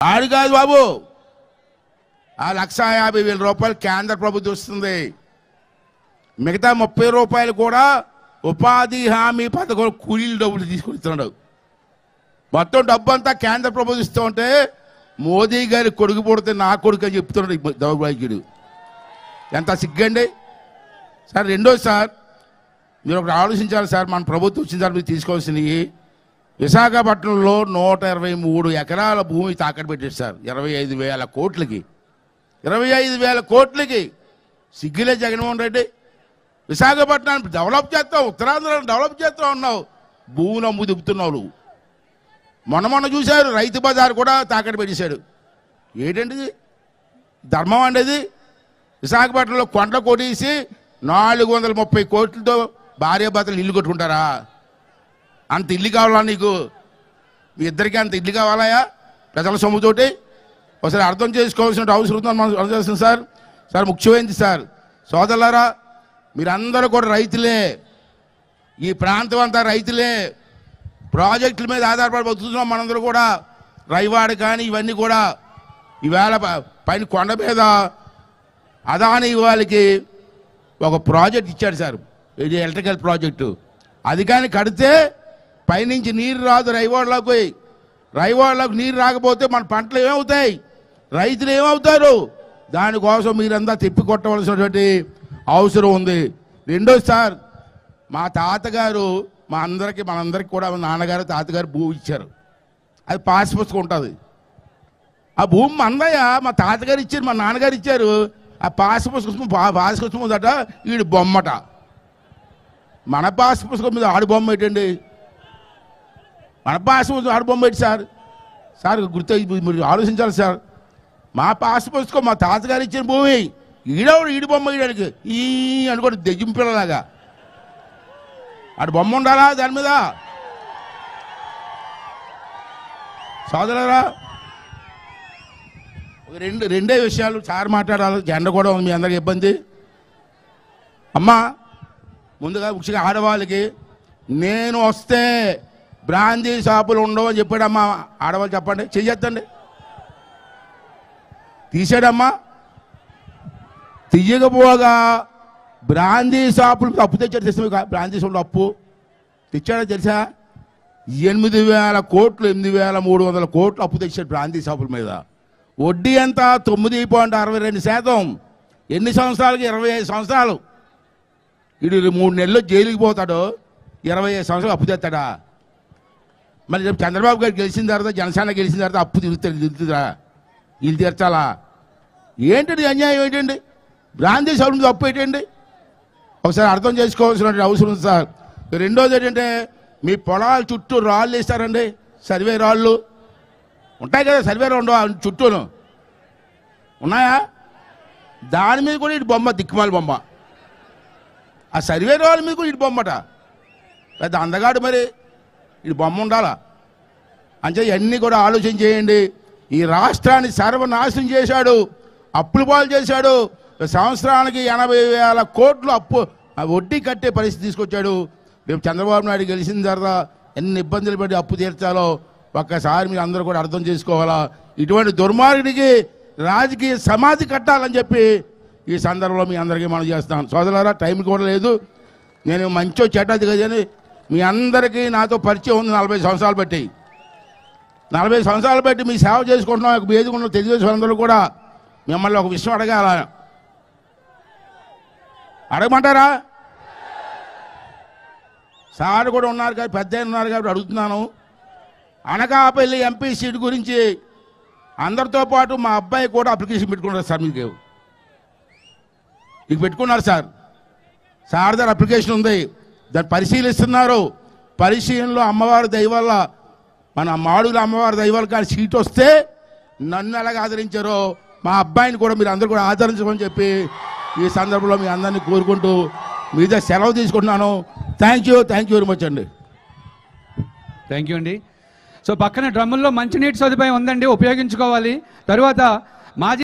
ఆడు కాదు బాబు, ఆ 1,50,000 రూపాయలు కేంద్ర ప్రభుత్వం ఇస్తుంది. మిగతా 30 రూపాయలు కూడా ఉపాధి హామీ పథకం కూలీలు డబ్బులు తీసుకొస్తున్నాడు. మొత్తం డబ్బు అంతా కేంద్ర ప్రభుత్వం ఇస్తూ ఉంటే మోదీ గారి కొడుకు పుడితే నా కొడుకు అని చెప్తున్నాడు దౌర్భాగ్యుడు. ఎంత సిగ్గండి సార్. రెండోది సార్, మీరు ఒకటి ఆలోచించాలి సార్, మన ప్రభుత్వం వచ్చిన సార్ మీరు తీసుకోవాల్సినవి. విశాఖపట్నంలో 123 ఎకరాల భూమి తాకట్టు పెట్టారు సార్ 25,000 కోట్లకి. 25,000 కోట్లకి సిగ్గులే జగన్మోహన్ రెడ్డి. విశాఖపట్నాన్ని డెవలప్ చేస్తావు, ఉత్తరాంధ్రాన్ని డెవలప్ చేస్తూ ఉన్నావు, భూములు అమ్ము దిగుతున్నావు నువ్వు. మొన్న చూశారు రైతు బజార్ కూడా తాకట్టు పెట్టేశాడు. ఏంటండి ధర్మం అండి? విశాఖపట్నంలో కొండ కొట్టేసి 430 కోట్లతో భార్యాభర్తలు ఇల్లు కట్టుకుంటారా? అంత ఇల్లు కావాలా నీకు? మీ ఇద్దరికీ అంత ఇల్లు కావాలా ప్రజల సొమ్ముతోటి? ఒకసారి అర్థం చేసుకోవాల్సిన అవసరం ఉందని సార్. సార్ ముఖ్యమైనది సార్, సోదరులారా, మీరందరూ కూడా రైతులే, ఈ ప్రాంతం అంతా రైతులే, ప్రాజెక్టుల మీద ఆధారపడి బతుకుతున్నాం మనందరూ కూడా. రైవాడ కానీ ఇవన్నీ కూడా ఈవేళ పైన కొండ మీద అదాని వాళ్ళకి ఒక ప్రాజెక్ట్ ఇచ్చాడు సార్, ఇది ఎలక్ట్రికల్ ప్రాజెక్టు. అది కానీ కడితే పైనుంచి నీరు రాదు రైవాడలోకి. రైవాడలోకి నీరు రాకపోతే మన పంటలు ఏమవుతాయి, రైతులు ఏమవుతారు? దానికోసం మీరంతా తిప్పి కొట్టవలసినటువంటి అవసరం ఉంది. రెండోది సార్, మా తాతగారు మనందరికీ కూడా నాన్నగారు తాతగారు భూమి ఇచ్చారు. అది పాస్ పుస్తకం ఉంటుంది. ఆ భూమి మందయ్య, మా తాతగారు ఇచ్చారు, మా నాన్నగారు ఇచ్చారు. ఆ పాస్ పుస్తకం ఉందట, వీడి బొమ్మట. మన పాస్ పుస్తకం మీద ఆడు బొమ్మ ఏంటండి? మన పాస్ పుస్తకం ఆడు బొమ్మ ఏంటి సార్? సార్ మీరు ఆలోచించాలి సార్. మా పాస్ పుస్తకం మా తాతగారు ఇచ్చిన భూమి, ఈడి బొమ్మ ఈయడానికి ఈ అనుకోండి దెయ్యింపిల్లలాగా. ఆడు బొమ్మ ఉండాలా దాని మీద? సోదరులారా, రెండే విషయాలు సార్ మాట్లాడాలి. జెండా కూడా మీ అందరికి ఇబ్బంది. అమ్మా, ముందుగా ముఖ్యంగా ఆడవాళ్ళకి, నేను వస్తే బ్రాందీ షాపులు ఉండవు అని చెప్పాడమ్మా. ఆడవాళ్ళు చెప్పండి, చెయ్యొద్దండి. తీసాడమ్మా. తీయకపోగా బ్రాందీ షాపులు అప్పు తెచ్చాడు. తెలుసా? బ్రాందీ షాపులు అప్పు తెచ్చాడో తెలుసా? 8,000 కోట్లు, 8,300 కోట్లు అప్పు తెచ్చాడు బ్రాందీ షాపుల మీద. వడ్డీ ఎంత? 9.62%. ఎన్ని సంవత్సరాలకి? 25 సంవత్సరాలు. వీడు 3 నెలల్లో జైలుకి పోతాడు, 25 సంవత్సరాలు అప్పు తెస్తాడా? మరి రేపు చంద్రబాబు గారు గెలిచిన తర్వాత, జనసేన గెలిచిన తర్వాత అప్పు తిరుగుతుందా? వీళ్ళు తీర్చాలా? ఏంటండి అన్యాయం? ఏంటండి బ్రాందీ షాపుల మీద అప్పు ఏంటండి? ఒకసారి అర్థం చేసుకోవాల్సిన అవసరం ఉంది సార్. రెండోది ఏంటంటే, మీ పొలాల చుట్టూ రాళ్ళు వేస్తారండి, సర్వే రాళ్ళు ఉంటాయి కదా, సర్వే రాళ్ళు చుట్టూను ఉన్నాయా? దాని మీద కూడా ఇటు బొమ్మ, దిక్కుమాల బొమ్మ. ఆ సర్వే రాళ్ళ మీద కూడా ఇటు బొమ్మట. పెద్ద అందగాడు, మరి ఇటు బొమ్మ ఉండాలా? అంటే ఇవన్నీ కూడా ఆలోచన చేయండి. ఈ రాష్ట్రాన్ని సర్వనాశనం చేశాడు, అప్పులు పాలు చేశాడు. సంవత్సరానికి 80,000 కోట్లు అప్పు వడ్డీ కట్టే పరిస్థితి తీసుకొచ్చాడు. రేపు చంద్రబాబు నాయుడు గెలిచిన తర్వాత ఎన్ని ఇబ్బందులు పడి అప్పు తీర్చాలో ఒక్కసారి మీరు అందరూ కూడా అర్థం చేసుకోవాలా. ఇటువంటి దుర్మార్గుడికి రాజకీయ సమాధి కట్టాలని చెప్పి ఈ సందర్భంలో మీ అందరికీ మనం చేస్తాను. సోదరులారా, టైం కూడా లేదు. నేను మంచో చెడ్డది కదని మీ అందరికీ నాతో పరిచయం ఉంది. 40 సంవత్సరాలు బట్టి 40 సంవత్సరాలు బట్టి మీ సేవ చేసుకుంటున్నాం. వేదికన్న తెలుగుదేశం అందరూ కూడా మిమ్మల్ని ఒక విషయం అడగాల. అడగమంటారా? సార్ కూడా ఉన్నారు కాబట్టి, పెద్ద ఉన్నారు కాబట్టి అడుగుతున్నాను. అనకాపల్లి ఎంపీ సీట్ గురించి అందరితో పాటు మా అబ్బాయి కూడా అప్లికేషన్ పెట్టుకున్నారు సార్. మీకు పెట్టుకున్నారు సార్. సార్ దగ్గర అప్లికేషన్ ఉంది, దాన్ని పరిశీలిస్తున్నారు. పరిశీలనలో అమ్మవారి దయ వల్ల, మన మాడుగుల అమ్మవారి దయ వల్ల కానీ సీట్ వస్తే నన్ను ఎలాగ ఆదరించారో మా అబ్బాయిని కూడా మీరు అందరూ కూడా ఆదరించమని చెప్పి ఈ సందర్భంలో మీ అందరినీ కోరుకుంటూ మీద సెలవు తీసుకుంటున్నాను. థ్యాంక్ యూ వెరీ మచ్ అండి. థ్యాంక్ యూ అండి. సో పక్కన డ్రమ్ముల్లో మంచినీటి సదుపాయం ఉందండి, ఉపయోగించుకోవాలి. తర్వాత మాజీ